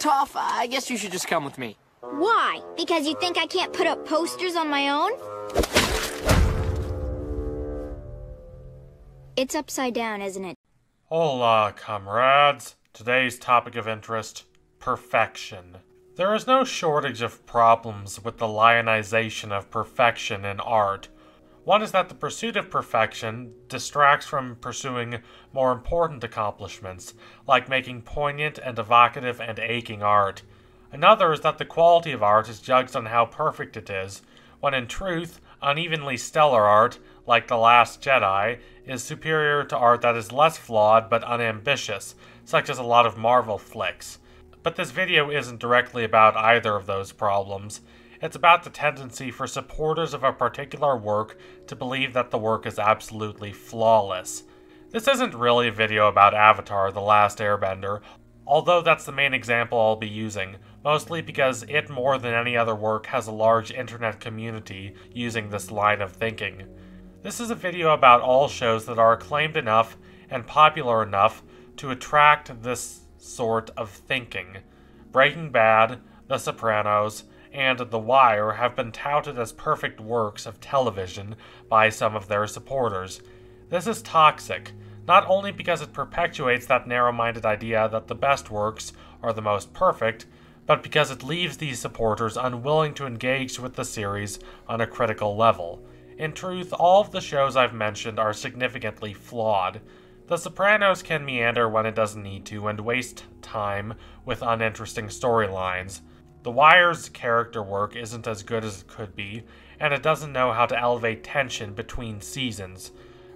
Toph, I guess you should just come with me. Why? Because you think I can't put up posters on my own? It's upside down, isn't it? Hola, comrades. Today's topic of interest, perfection. There is no shortage of problems with the lionization of perfection in art. One is that the pursuit of perfection distracts from pursuing more important accomplishments, like making poignant and evocative and aching art. Another is that the quality of art is judged on how perfect it is, when in truth, unevenly stellar art, like The Last Jedi, is superior to art that is less flawed but unambitious, such as a lot of Marvel flicks. But this video isn't directly about either of those problems. It's about the tendency for supporters of a particular work to believe that the work is absolutely flawless. This isn't really a video about Avatar: The Last Airbender, although that's the main example I'll be using, mostly because it more than any other work has a large internet community using this line of thinking. This is a video about all shows that are acclaimed enough and popular enough to attract this sort of thinking. Breaking Bad, The Sopranos, and The Wire have been touted as perfect works of television by some of their supporters. This is toxic, not only because it perpetuates that narrow-minded idea that the best works are the most perfect, but because it leaves these supporters unwilling to engage with the series on a critical level. In truth, all of the shows I've mentioned are significantly flawed. The Sopranos can meander when it doesn't need to and waste time with uninteresting storylines. The Wire's character work isn't as good as it could be, and it doesn't know how to elevate tension between seasons.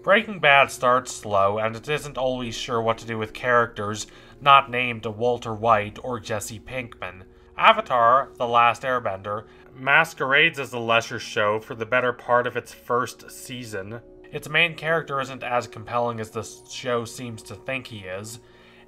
Breaking Bad starts slow, and it isn't always sure what to do with characters not named Walter White or Jesse Pinkman. Avatar: The Last Airbender masquerades as a lesser show for the better part of its first season. Its main character isn't as compelling as the show seems to think he is,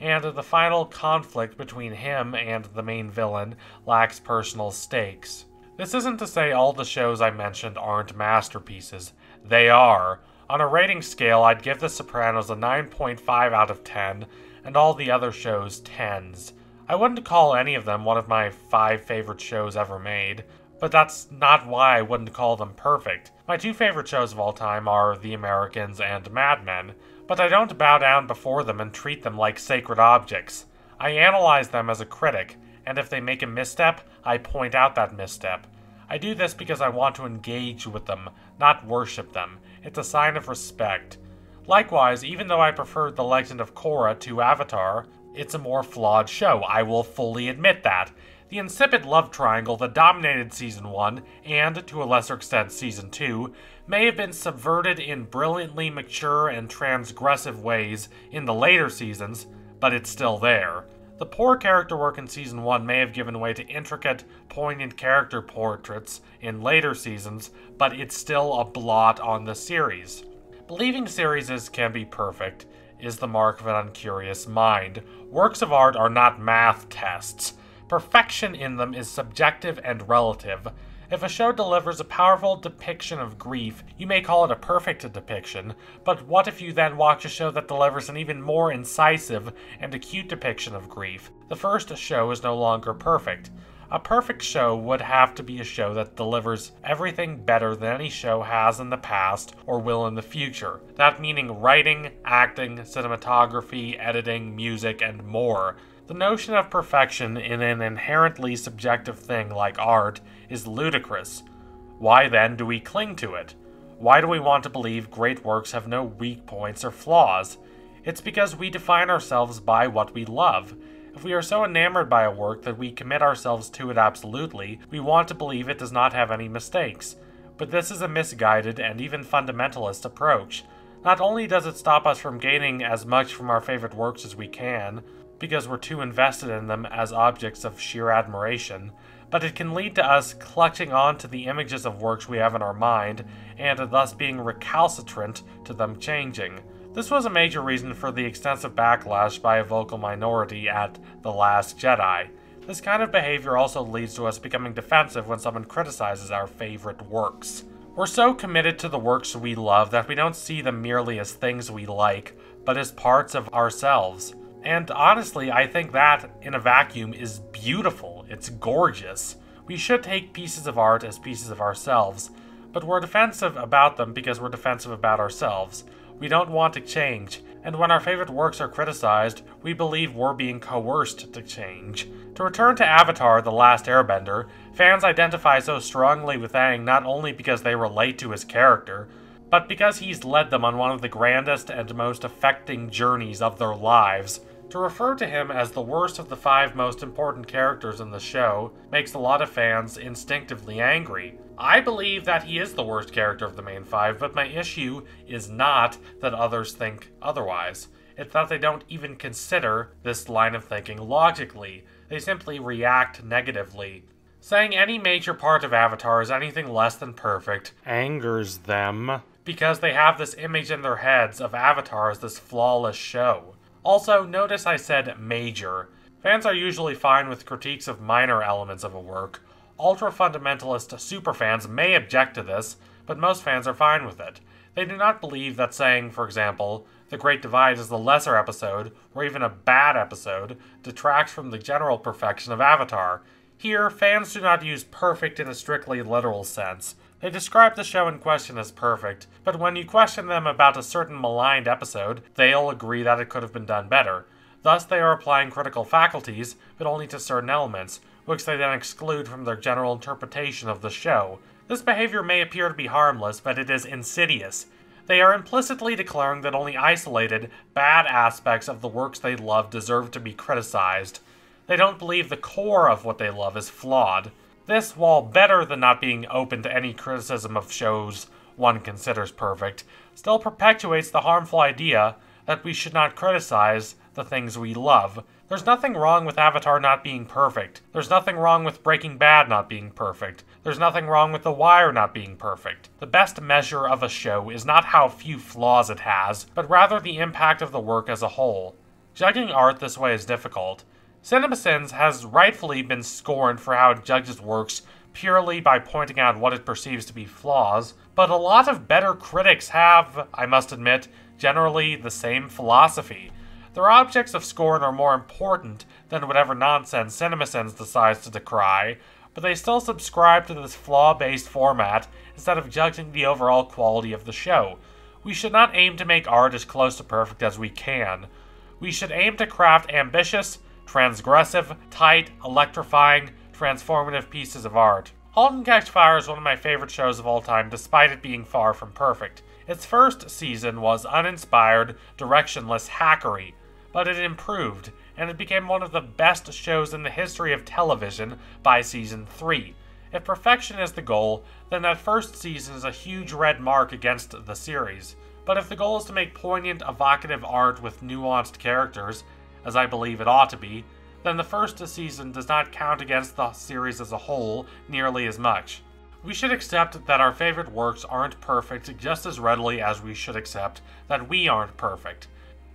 and the final conflict between him and the main villain lacks personal stakes. This isn't to say all the shows I mentioned aren't masterpieces. They are. On a rating scale, I'd give The Sopranos a 9.5 out of 10, and all the other shows 10s. I wouldn't call any of them one of my 5 favorite shows ever made, but that's not why I wouldn't call them perfect. My 2 favorite shows of all time are The Americans and Mad Men, but I don't bow down before them and treat them like sacred objects. I analyze them as a critic, and if they make a misstep, I point out that misstep. I do this because I want to engage with them, not worship them. It's a sign of respect. Likewise, even though I preferred The Legend of Korra to Avatar, it's a more flawed show, I will fully admit that. The insipid love triangle that dominated Season 1, and to a lesser extent Season 2, may have been subverted in brilliantly mature and transgressive ways in the later seasons, but it's still there. The poor character work in Season 1 may have given way to intricate, poignant character portraits in later seasons, but it's still a blot on the series. Believing series can be perfect is the mark of an uncurious mind. Works of art are not math tests. Perfection in them is subjective and relative. If a show delivers a powerful depiction of grief, you may call it a perfect depiction, but what if you then watch a show that delivers an even more incisive and acute depiction of grief? The first show is no longer perfect. A perfect show would have to be a show that delivers everything better than any show has in the past or will in the future. That meaning writing, acting, cinematography, editing, music, and more. The notion of perfection in an inherently subjective thing like art is ludicrous. Why then do we cling to it? Why do we want to believe great works have no weak points or flaws? It's because we define ourselves by what we love. If we are so enamored by a work that we commit ourselves to it absolutely, we want to believe it does not have any mistakes. But this is a misguided and even fundamentalist approach. Not only does it stop us from gaining as much from our favorite works as we can, because we're too invested in them as objects of sheer admiration, but it can lead to us clutching on to the images of works we have in our mind, and thus being recalcitrant to them changing. This was a major reason for the extensive backlash by a vocal minority at The Last Jedi. This kind of behavior also leads to us becoming defensive when someone criticizes our favorite works. We're so committed to the works we love that we don't see them merely as things we like, but as parts of ourselves. And honestly, I think that, in a vacuum, is beautiful. It's gorgeous. We should take pieces of art as pieces of ourselves, but we're defensive about them because we're defensive about ourselves. We don't want to change, and when our favorite works are criticized, we believe we're being coerced to change. To return to Avatar: The Last Airbender, fans identify so strongly with Aang not only because they relate to his character, but because he's led them on one of the grandest and most affecting journeys of their lives. To refer to him as the worst of the 5 most important characters in the show makes a lot of fans instinctively angry. I believe that he is the worst character of the main 5, but my issue is not that others think otherwise. It's that they don't even consider this line of thinking logically. They simply react negatively. Saying any major part of Avatar is anything less than perfect angers them, because they have this image in their heads of Avatar as this flawless show. Also, notice I said major. Fans are usually fine with critiques of minor elements of a work. Ultra-fundamentalist superfans may object to this, but most fans are fine with it. They do not believe that saying, for example, The Great Divide is the lesser episode, or even a bad episode, detracts from the general perfection of Avatar. Here, fans do not use perfect in a strictly literal sense. They describe the show in question as perfect, but when you question them about a certain maligned episode, they'll agree that it could have been done better. Thus, they are applying critical faculties, but only to certain elements, which they then exclude from their general interpretation of the show. This behavior may appear to be harmless, but it is insidious. They are implicitly declaring that only isolated, bad aspects of the works they love deserve to be criticized. They don't believe the core of what they love is flawed. This, while better than not being open to any criticism of shows one considers perfect, still perpetuates the harmful idea that we should not criticize the things we love. There's nothing wrong with Avatar not being perfect. There's nothing wrong with Breaking Bad not being perfect. There's nothing wrong with The Wire not being perfect. The best measure of a show is not how few flaws it has, but rather the impact of the work as a whole. Judging art this way is difficult. CinemaSins has rightfully been scorned for how it judges works purely by pointing out what it perceives to be flaws, but a lot of better critics have, I must admit, generally the same philosophy. Their objects of scorn are more important than whatever nonsense CinemaSins decides to decry, but they still subscribe to this flaw-based format instead of judging the overall quality of the show. We should not aim to make art as close to perfect as we can. We should aim to craft ambitious, transgressive, tight, electrifying, transformative pieces of art. *Halt and Catch Fire* is one of my favorite shows of all time, despite it being far from perfect. Its first season was uninspired, directionless hackery, but it improved, and it became one of the best shows in the history of television by season 3. If perfection is the goal, then that first season is a huge red mark against the series. But if the goal is to make poignant, evocative art with nuanced characters, as I believe it ought to be, then the first season does not count against the series as a whole nearly as much. We should accept that our favorite works aren't perfect just as readily as we should accept that we aren't perfect.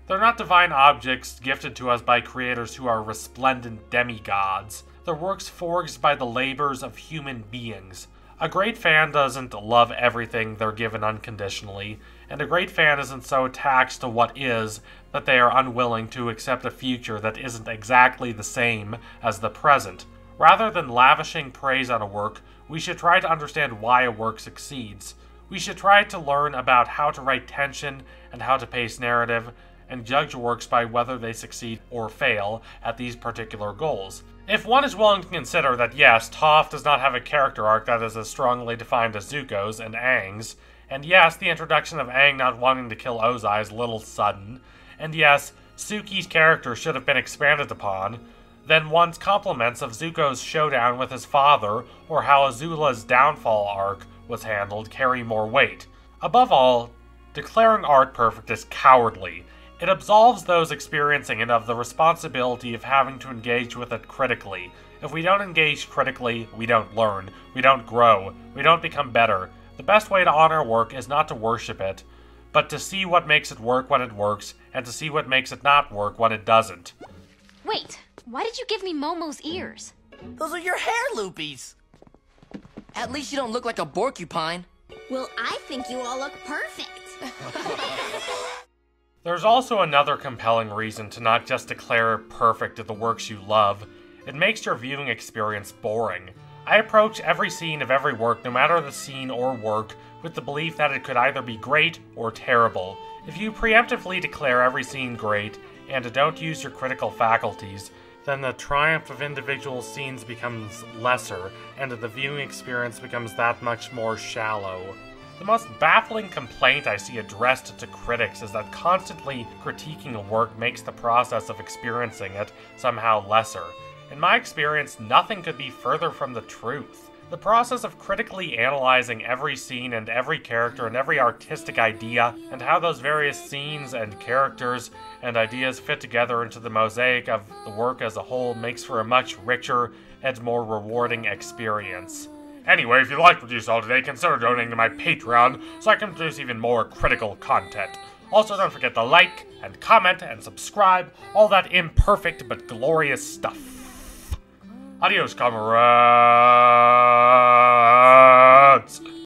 They're not divine objects gifted to us by creators who are resplendent demigods. They're works forged by the labors of human beings. A great fan doesn't love everything they're given unconditionally, and a great fan isn't so attached to what is that they are unwilling to accept a future that isn't exactly the same as the present. Rather than lavishing praise on a work, we should try to understand why a work succeeds. We should try to learn about how to write tension and how to pace narrative, and judge works by whether they succeed or fail at these particular goals. If one is willing to consider that yes, Toph does not have a character arc that is as strongly defined as Zuko's and Aang's, and yes, the introduction of Aang not wanting to kill Ozai is a little sudden, and yes, Suki's character should have been expanded upon, then one's compliments of Zuko's showdown with his father or how Azula's downfall arc was handled carry more weight. Above all, declaring art perfect is cowardly. It absolves those experiencing it of the responsibility of having to engage with it critically. If we don't engage critically, we don't learn, we don't grow, we don't become better. The best way to honor work is not to worship it, but to see what makes it work when it works, and to see what makes it not work when it doesn't. Wait, why did you give me Momo's ears? Those are your hair loopies. At least you don't look like a porcupine. Well, I think you all look perfect. There's also another compelling reason to not just declare perfect the works you love. It makes your viewing experience boring. I approach every scene of every work, no matter the scene or work, with the belief that it could either be great or terrible. If you preemptively declare every scene great, and don't use your critical faculties, then the triumph of individual scenes becomes lesser, and the viewing experience becomes that much more shallow. The most baffling complaint I see addressed to critics is that constantly critiquing a work makes the process of experiencing it somehow lesser. In my experience, nothing could be further from the truth. The process of critically analyzing every scene and every character and every artistic idea, and how those various scenes and characters and ideas fit together into the mosaic of the work as a whole, makes for a much richer and more rewarding experience. Anyway, if you liked what you saw today, consider donating to my Patreon so I can produce even more critical content. Also, don't forget to like and comment and subscribe, all that imperfect but glorious stuff. Adios, comrades.